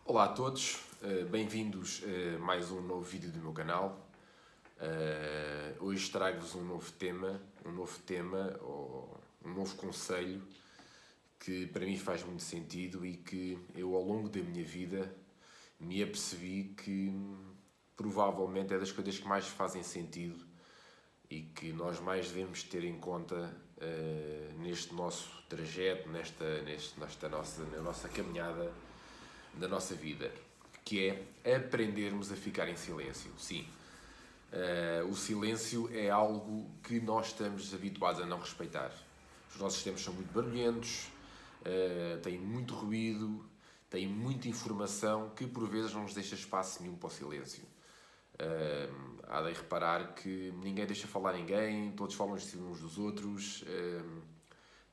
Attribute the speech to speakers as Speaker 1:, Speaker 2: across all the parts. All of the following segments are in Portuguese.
Speaker 1: Olá a todos, bem-vindos a mais um novo vídeo do meu canal. Hoje trago-vos um novo tema, ou um novo conselho que para mim faz muito sentido e que eu ao longo da minha vida me apercebi que provavelmente é das coisas que mais fazem sentido e que nós mais devemos ter em conta neste nosso trajeto, na nossa caminhada da nossa vida, que é aprendermos a ficar em silêncio. Sim, o silêncio é algo que nós estamos habituados a não respeitar. Os nossos tempos são muito barulhentos, têm muito ruído, têm muita informação que por vezes não nos deixa espaço nenhum para o silêncio. Há de reparar que ninguém deixa falar ninguém, todos falam uns dos outros.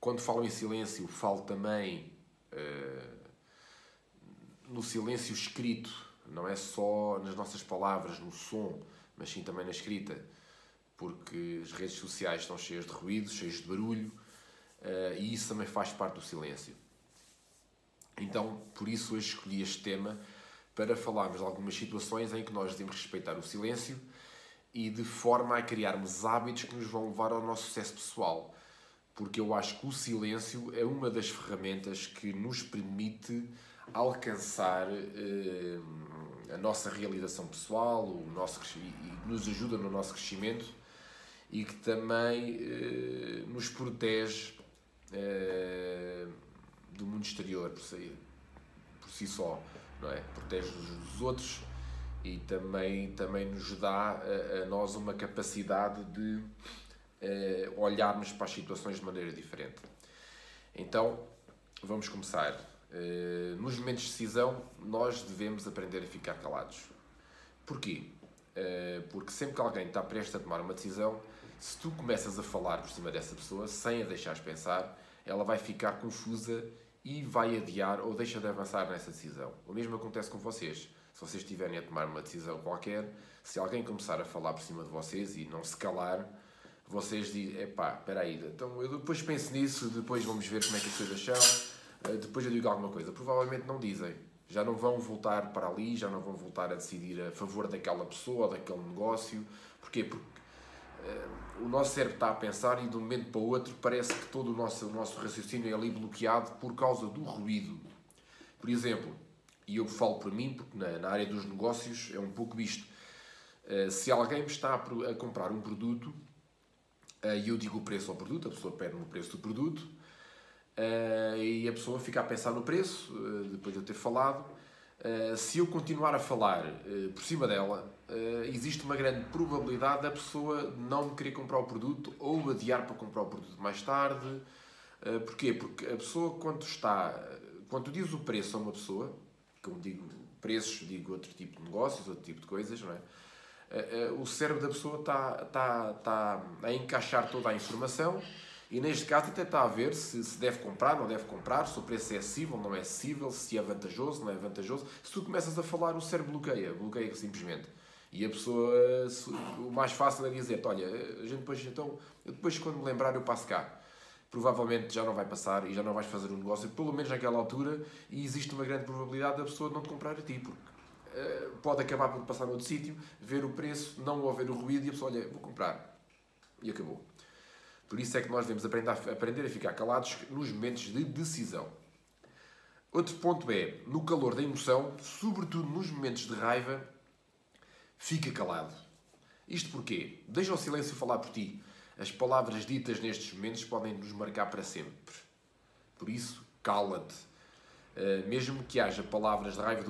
Speaker 1: Quando falo em silêncio, falo também no silêncio escrito, não é só nas nossas palavras, no som, mas sim também na escrita, porque as redes sociais estão cheias de ruído, cheias de barulho, e isso também faz parte do silêncio. Então, por isso hoje escolhi este tema para falarmos de algumas situações em que nós devemos respeitar o silêncio e de forma a criarmos hábitos que nos vão levar ao nosso sucesso pessoal. Porque eu acho que o silêncio é uma das ferramentas que nos permite alcançar a nossa realização pessoal, e nos ajuda no nosso crescimento e que também nos protege do mundo exterior por si só, não é? Protege-nos dos outros e também nos dá a nós uma capacidade de olharmos para as situações de maneira diferente. Então, vamos começar. Nos momentos de decisão, nós devemos aprender a ficar calados. Porquê? Porque sempre que alguém está prestes a tomar uma decisão, se tu começas a falar por cima dessa pessoa, sem a deixares pensar, ela vai ficar confusa e vai adiar ou deixa de avançar nessa decisão. O mesmo acontece com vocês. Se vocês estiverem a tomar uma decisão qualquer, se alguém começar a falar por cima de vocês e não se calar, vocês dizem, espera aí, então eu depois penso nisso, depois vamos ver como é que as coisas são, depois eu digo alguma coisa. Provavelmente não dizem. Já não vão voltar para ali, já não vão voltar a decidir a favor daquela pessoa ou daquele negócio. Porquê? Porque o nosso cérebro está a pensar e de um momento para o outro parece que todo o nosso raciocínio é ali bloqueado por causa do ruído. Por exemplo, e eu falo por mim, porque na área dos negócios é um pouco isto. Se alguém me está a comprar um produto, e eu digo o preço ao produto, a pessoa pede-me o preço do produto, e a pessoa fica a pensar no preço, depois de eu ter falado. Se eu continuar a falar por cima dela, existe uma grande probabilidade da pessoa não me querer comprar o produto ou adiar para comprar o produto mais tarde. Porquê? Porque a pessoa, quando diz o preço a uma pessoa, como digo preços, digo outro tipo de negócios, outro tipo de coisas, não é? O cérebro da pessoa está a encaixar toda a informação e neste caso até está a ver se deve comprar, não deve comprar, se o preço é acessível, não é acessível, se é vantajoso, não é vantajoso. Se tu começas a falar, o cérebro bloqueia simplesmente. E a pessoa, o mais fácil é dizer-te, olha, a gente depois quando me lembrar eu passo cá. Provavelmente já não vai passar e já não vais fazer um negócio, pelo menos naquela altura, e existe uma grande probabilidade da pessoa não te comprar a ti, porque pode acabar por passar noutro sítio, ver o preço, não ouvir o ruído e a pessoa, olha, vou comprar. E acabou. Por isso é que nós devemos aprender a ficar calados nos momentos de decisão. Outro ponto é, no calor da emoção, sobretudo nos momentos de raiva, fica calado. Isto porquê? Deixa o silêncio falar por ti. As palavras ditas nestes momentos podem nos marcar para sempre. Por isso, cala-te. Mesmo que haja palavras de raiva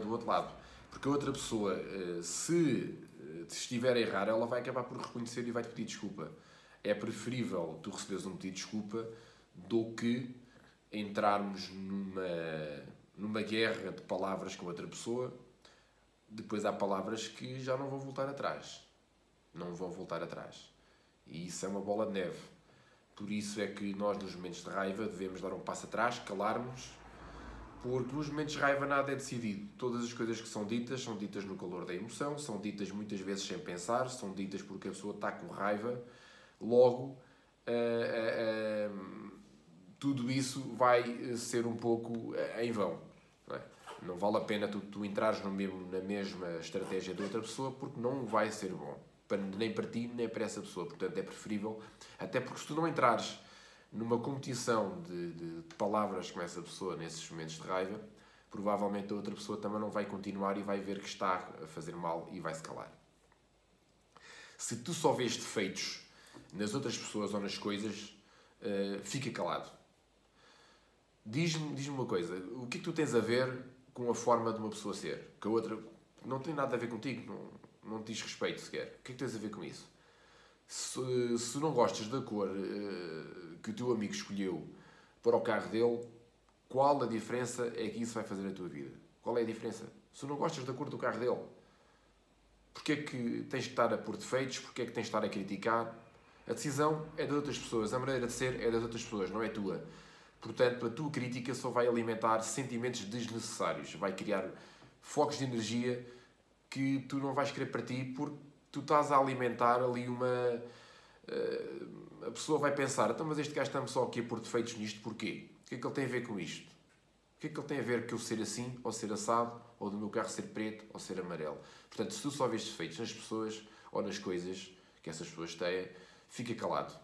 Speaker 1: do outro lado. Porque a outra pessoa, se estiver a errar, ela vai acabar por reconhecer e vai-te pedir desculpa. É preferível tu receberes um pedido de desculpa do que entrarmos numa guerra de palavras com outra pessoa. Depois há palavras que já não vão voltar atrás. Não vão voltar atrás. E isso é uma bola de neve. Por isso é que nós, nos momentos de raiva, devemos dar um passo atrás, calarmos, porque nos momentos de raiva nada é decidido. Todas as coisas que são ditas no calor da emoção, são ditas muitas vezes sem pensar, são ditas porque a pessoa está com raiva. Logo, tudo isso vai ser um pouco em vão. Não é? Não vale a pena tu entrares na mesma estratégia da outra pessoa, porque não vai ser bom. Nem para ti, nem para essa pessoa. Portanto, é preferível, até porque se tu não entrares numa competição de palavras com essa pessoa nesses momentos de raiva, provavelmente a outra pessoa também não vai continuar e vai ver que está a fazer mal e vai se calar. Se tu só vês defeitos nas outras pessoas ou nas coisas, fica calado. Diz-me uma coisa, o que é que tu tens a ver com a forma de uma pessoa ser? Que a outra não tem nada a ver contigo, não te diz respeito sequer. O que é que tens a ver com isso? Se não gostas da cor que o teu amigo escolheu para o carro dele, qual a diferença é que isso vai fazer na tua vida? Qual é a diferença? Se não gostas da cor do carro dele, porque é que tens que estar a pôr defeitos? Porque é que tens de estar a criticar? A decisão é das outras pessoas, a maneira de ser é das outras pessoas, não é tua. Portanto, a tua crítica só vai alimentar sentimentos desnecessários, vai criar focos de energia que tu não vais querer para ti, porque tu estás a alimentar ali uma... a pessoa vai pensar, então, mas este gajo está-me só aqui a pôr defeitos nisto, porquê? O que é que ele tem a ver com isto? O que é que ele tem a ver com eu ser assim, ou ser assado, ou do meu carro ser preto, ou ser amarelo? Portanto, se tu só vês defeitos nas pessoas ou nas coisas que essas pessoas têm, fica calado.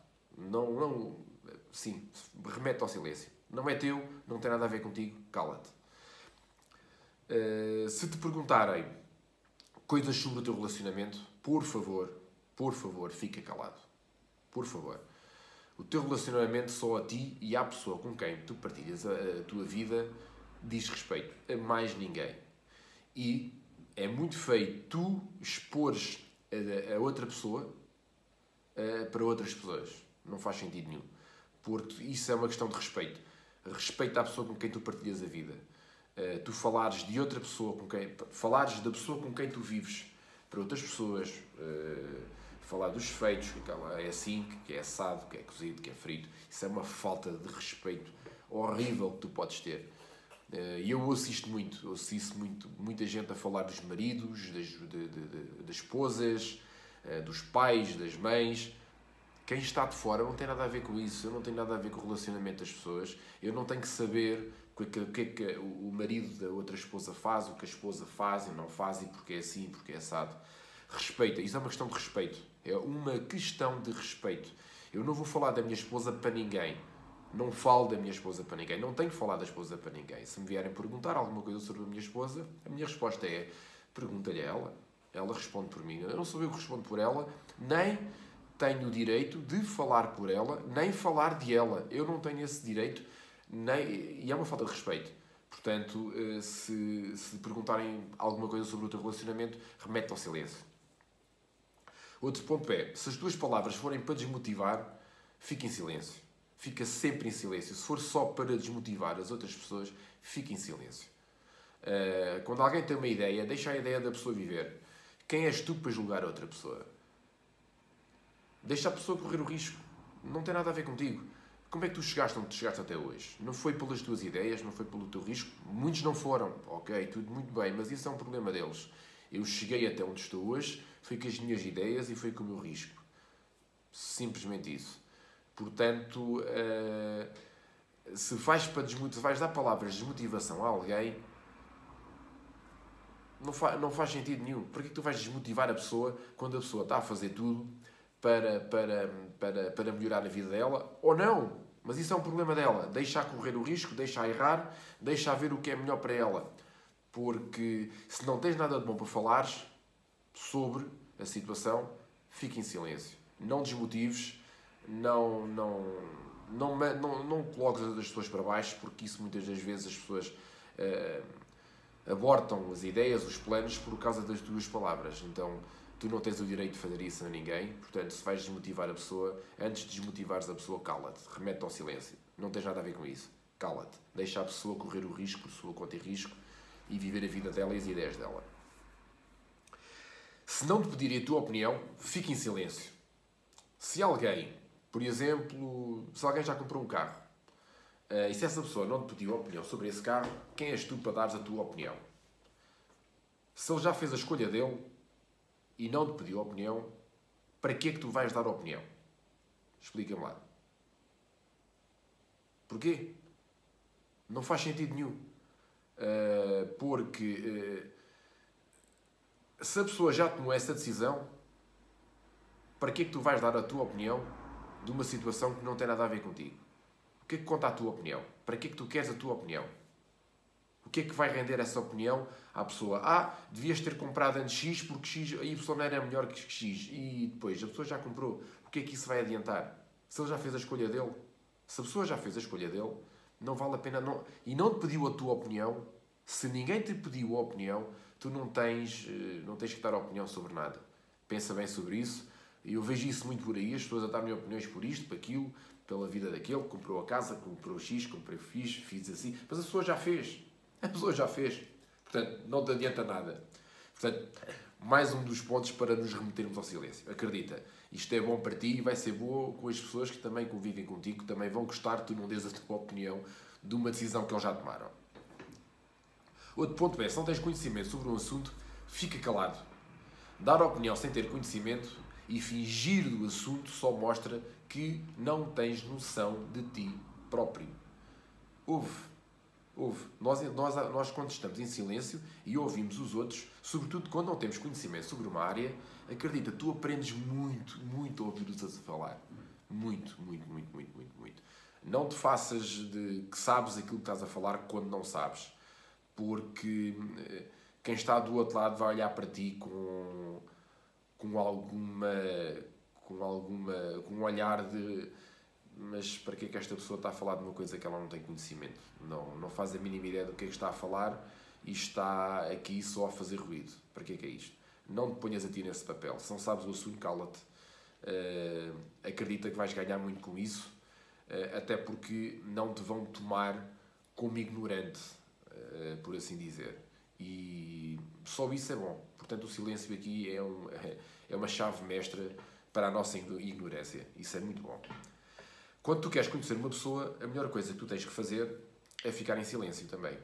Speaker 1: Sim, remete ao silêncio. Não é teu, não tem nada a ver contigo, cala-te. Se te perguntarem coisas sobre o teu relacionamento, por favor, fica calado. Por favor. O teu relacionamento só a ti e à pessoa com quem tu partilhas a tua vida diz respeito a mais ninguém. E é muito feio tu expores a outra pessoa para outras pessoas. Não faz sentido nenhum. Porque isso é uma questão de respeito. Respeito à pessoa com quem tu partilhas a vida. Tu falares de outra pessoa com quem... Falares da pessoa com quem tu vives para outras pessoas. Falar dos feitos, que é assim, que é assado, que é cozido, que é frito. Isso é uma falta de respeito horrível que tu podes ter. E eu ouço isto muito. Ouço isso muito. Muita gente a falar dos maridos, das esposas, dos pais, das mães. Quem está de fora não tem nada a ver com isso. Eu não tenho nada a ver com o relacionamento das pessoas. Eu não tenho que saber o que é que o marido da outra esposa faz, o que a esposa faz e não faz, e porque é assim, porque é assado. Respeita. Isso é uma questão de respeito. É uma questão de respeito. Eu não vou falar da minha esposa para ninguém. Não falo da minha esposa para ninguém. Não tenho que falar da esposa para ninguém. Se me vierem perguntar alguma coisa sobre a minha esposa, a minha resposta é: pergunta-lhe a ela. Ela responde por mim. Eu não sou eu que respondo por ela, nem tenho o direito de falar por ela, nem falar de ela. Eu não tenho esse direito, e é uma falta de respeito. Portanto, se perguntarem alguma coisa sobre o teu relacionamento, remete ao silêncio. Outro ponto é, se as tuas palavras forem para desmotivar, fica em silêncio. Fica sempre em silêncio. Se for só para desmotivar as outras pessoas, fica em silêncio. Quando alguém tem uma ideia, deixa a ideia da pessoa viver. Quem és tu para julgar a outra pessoa? Deixa a pessoa correr o risco. Não tem nada a ver contigo. Como é que tu chegaste onde tu chegaste até hoje? Não foi pelas tuas ideias, não foi pelo teu risco. Muitos não foram. Ok, tudo muito bem, mas isso é um problema deles. Eu cheguei até onde estou hoje, foi com as minhas ideias e foi com o meu risco. Simplesmente isso. Portanto, se vais dar palavras de desmotivação a alguém, não faz sentido nenhum. Por que tu vais desmotivar a pessoa quando a pessoa está a fazer tudo para melhorar a vida dela? Ou não? Mas isso é um problema dela. Deixa-a correr o risco, deixa-a errar, deixa-a ver o que é melhor para ela. Porque se não tens nada de bom para falares sobre a situação, fica em silêncio. Não desmotives, não coloques as outras pessoas para baixo, porque isso muitas das vezes as pessoas abortam as ideias, os planos, por causa das tuas palavras. Então, tu não tens o direito de fazer isso a ninguém. Portanto, se vais desmotivar a pessoa, antes de desmotivares a pessoa, cala-te. Remete ao silêncio. Não tens nada a ver com isso. Cala-te. Deixa a pessoa correr o risco, por sua conta e risco, e viver a vida dela e as ideias dela. Se não te pedirem a tua opinião, fique em silêncio. Se alguém, por exemplo, se alguém já comprou um carro, e se essa pessoa não te pediu a opinião sobre esse carro, quem és tu para dares a tua opinião? Se ele já fez a escolha dele e não te pediu a opinião, para que é que tu vais dar a opinião? Explica-me lá. Porquê? Não faz sentido nenhum. Porque se a pessoa já tomou essa decisão, para que é que tu vais dar a tua opinião de uma situação que não tem nada a ver contigo? O que é que conta a tua opinião? Para que é que tu queres a tua opinião? O que é que vai render essa opinião à pessoa? Devias ter comprado antes X porque X, a Y não era melhor que X. E depois, a pessoa já comprou. O que é que isso vai adiantar? Se ele já fez a escolha dele, se a pessoa já fez a escolha dele, não vale a pena... E não te pediu a tua opinião. Se ninguém te pediu a opinião, tu não tens que dar opinião sobre nada. Pensa bem sobre isso. Eu vejo isso muito por aí. As pessoas a darem opiniões por isto, por aquilo, pela vida daquele. Comprou a casa, comprou X, comprei X, fiz assim. Mas a pessoa já fez. A pessoa já fez. Portanto, não te adianta nada. Portanto, mais um dos pontos para nos remetermos ao silêncio. Acredita, isto é bom para ti e vai ser bom com as pessoas que também convivem contigo, que também vão gostar que tu não dês a tua opinião de uma decisão que eles já tomaram. Outro ponto é, se não tens conhecimento sobre um assunto, fica calado. Dar opinião sem ter conhecimento e fingir do assunto só mostra que não tens noção de ti próprio. Ouve. Nós, quando estamos em silêncio e ouvimos os outros, sobretudo quando não temos conhecimento sobre uma área, acredita, tu aprendes muito, muito a ouvir os outros a falar. Muito. Não te faças de que sabes aquilo que estás a falar quando não sabes. Porque quem está do outro lado vai olhar para ti com um olhar de... Mas para que é que esta pessoa está a falar de uma coisa que ela não tem conhecimento? Não faz a mínima ideia do que é que está a falar e está aqui só a fazer ruído. Para que é isto? Não te ponhas a ti nesse papel. Se não sabes o assunto, cala-te. Acredita que vais ganhar muito com isso, até porque não te vão tomar como ignorante, por assim dizer. E só isso é bom. Portanto, o silêncio aqui é uma chave mestra para a nossa ignorância. Isso é muito bom. Quando tu queres conhecer uma pessoa, a melhor coisa que tu tens que fazer é ficar em silêncio também.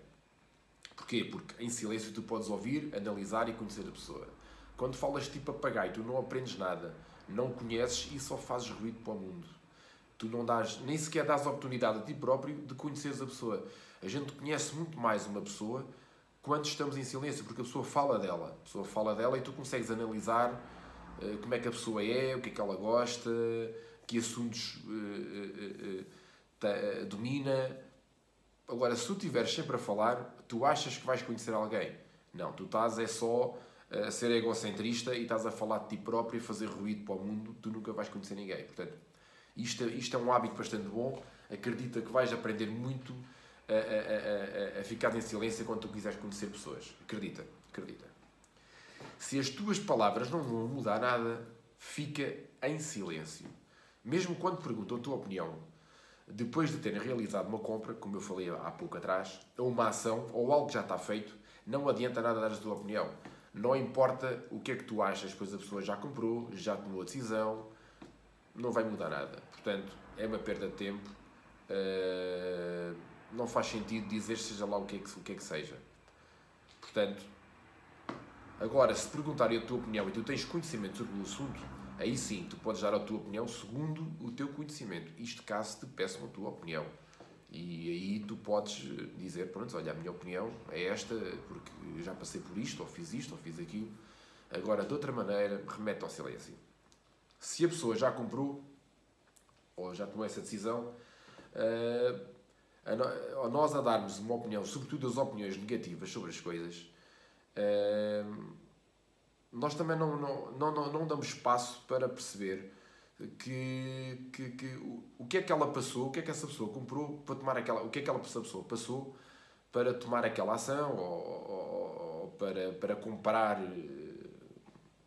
Speaker 1: Porquê? Porque em silêncio tu podes ouvir, analisar e conhecer a pessoa. Quando falas tipo papagaio, tu não aprendes nada, não conheces e só fazes ruído para o mundo. Tu não dás, nem sequer dás a oportunidade a ti próprio de conheceres a pessoa. A gente conhece muito mais uma pessoa quando estamos em silêncio, porque a pessoa fala dela. A pessoa fala dela e tu consegues analisar como é que a pessoa é, o que é que ela gosta, que assuntos domina. Agora, se tu estiveres sempre a falar, tu achas que vais conhecer alguém? Não, tu estás só a ser egocentrista e estás a falar de ti próprio e fazer ruído para o mundo, tu nunca vais conhecer ninguém. Portanto, isto é um hábito bastante bom. Acredita que vais aprender muito a ficar em silêncio quando tu quiseres conhecer pessoas. Acredita. Se as tuas palavras não vão mudar nada, fica em silêncio. Mesmo quando perguntam a tua opinião, depois de terem realizado uma compra, como eu falei há pouco atrás, ou uma ação, ou algo que já está feito, não adianta nada dar a tua opinião. Não importa o que é que tu achas, pois a pessoa já comprou, já tomou a decisão, não vai mudar nada. Portanto, é uma perda de tempo. Não faz sentido dizer seja lá o que é que seja. Portanto, agora, se perguntarem a tua opinião e tu tens conhecimento sobre o assunto, aí sim, tu podes dar a tua opinião segundo o teu conhecimento. Isto caso te peçam a tua opinião. E aí tu podes dizer, pronto, olha, a minha opinião é esta, porque eu já passei por isto, ou fiz aquilo. Agora, de outra maneira, remete ao silêncio. Se a pessoa já comprou, ou já tomou essa decisão, nós a darmos uma opinião, sobretudo as opiniões negativas sobre as coisas, nós também não damos espaço para perceber o que é que ela passou, o que é que essa pessoa comprou para tomar aquela, o que é que essa pessoa passou para tomar aquela ação ou para comprar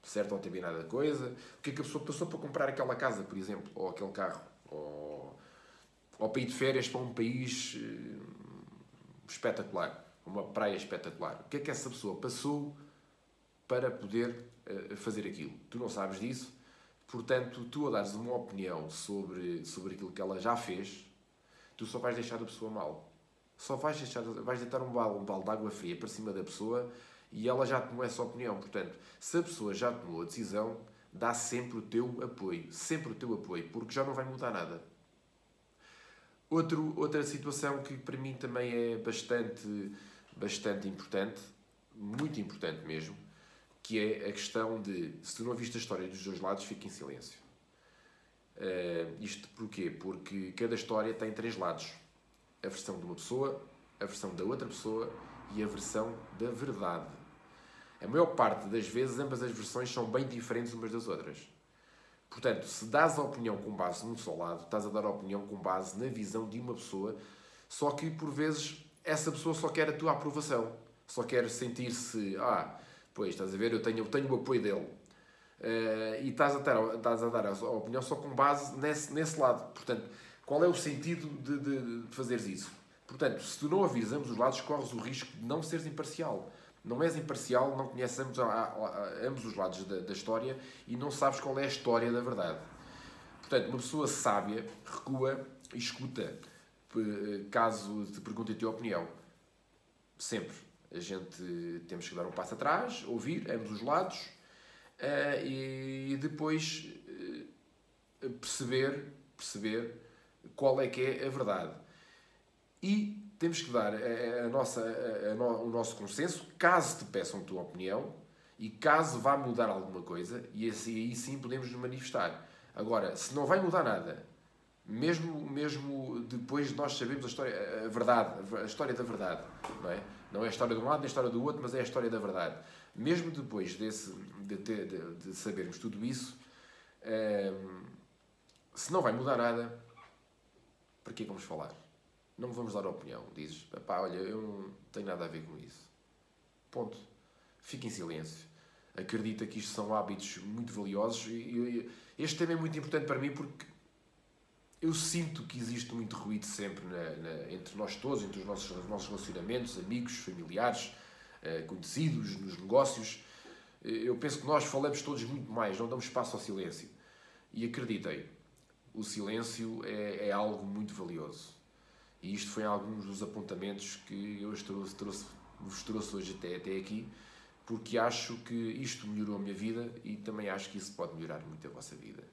Speaker 1: certa ou determinada coisa, o que é que a pessoa passou para comprar aquela casa, por exemplo, ou aquele carro, ou para ir de férias para um país espetacular, uma praia espetacular. O que é que essa pessoa passou para poder fazer aquilo? Tu não sabes disso, portanto, tu a dares uma opinião sobre aquilo que ela já fez, tu só vais deixar a pessoa mal. Vais deitar um balde de água fria para cima da pessoa e ela já tomou essa opinião. Portanto, se a pessoa já tomou a decisão, dá sempre o teu apoio. Sempre o teu apoio, porque já não vai mudar nada. Outra situação que para mim também é bastante bastante importante, muito importante mesmo, que é a questão de, se tu não viste a história dos dois lados, fica em silêncio. Isto porquê? Porque cada história tem 3 lados. A versão de uma pessoa, a versão da outra pessoa e a versão da verdade. A maior parte das vezes, ambas as versões são bem diferentes umas das outras. Portanto, se dás a opinião com base num só lado, estás a dar a opinião com base na visão de uma pessoa, só que, por vezes, essa pessoa só quer a tua aprovação. Só quer sentir-se, pois, estás a ver, eu tenho o apoio dele. E estás a dar a opinião só com base nesse lado. Portanto, qual é o sentido de fazeres isso? Portanto, se tu não avires ambos os lados, corres o risco de não seres imparcial. Não és imparcial, não conheces ambos os lados da história e não sabes qual é a história da verdade. Portanto, uma pessoa sábia recua e escuta caso te pergunte a tua opinião. Sempre. A gente temos que dar um passo atrás, ouvir ambos os lados e depois perceber qual é que é a verdade. E temos que dar o nosso consenso, caso te peçam a tua opinião e caso vá mudar alguma coisa, e aí sim podemos nos manifestar. Agora, se não vai mudar nada, mesmo depois de nós sabermos a história, a história da verdade, não é? Não é a história de um lado nem a história do outro, mas é a história da verdade. Mesmo depois de sabermos tudo isso, se não vai mudar nada, para que vamos falar? Não vamos dar opinião. Dizes, olha, eu não tenho nada a ver com isso. Ponto. Fica em silêncio. Acredita que isto são hábitos muito valiosos e este tema é muito importante para mim porque eu sinto que existe muito ruído sempre entre nós todos, entre os nossos relacionamentos, amigos, familiares, conhecidos, nos negócios. Eu penso que nós falamos todos muito mais, não damos espaço ao silêncio. E acreditem, o silêncio é algo muito valioso. E isto foi alguns dos apontamentos que eu vos trouxe hoje até aqui, porque acho que isto melhorou a minha vida e também acho que isso pode melhorar muito a vossa vida.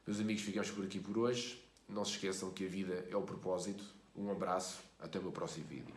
Speaker 1: Meus amigos, ficamos por aqui por hoje. Não se esqueçam que a vida é o propósito. Um abraço, até o meu próximo vídeo.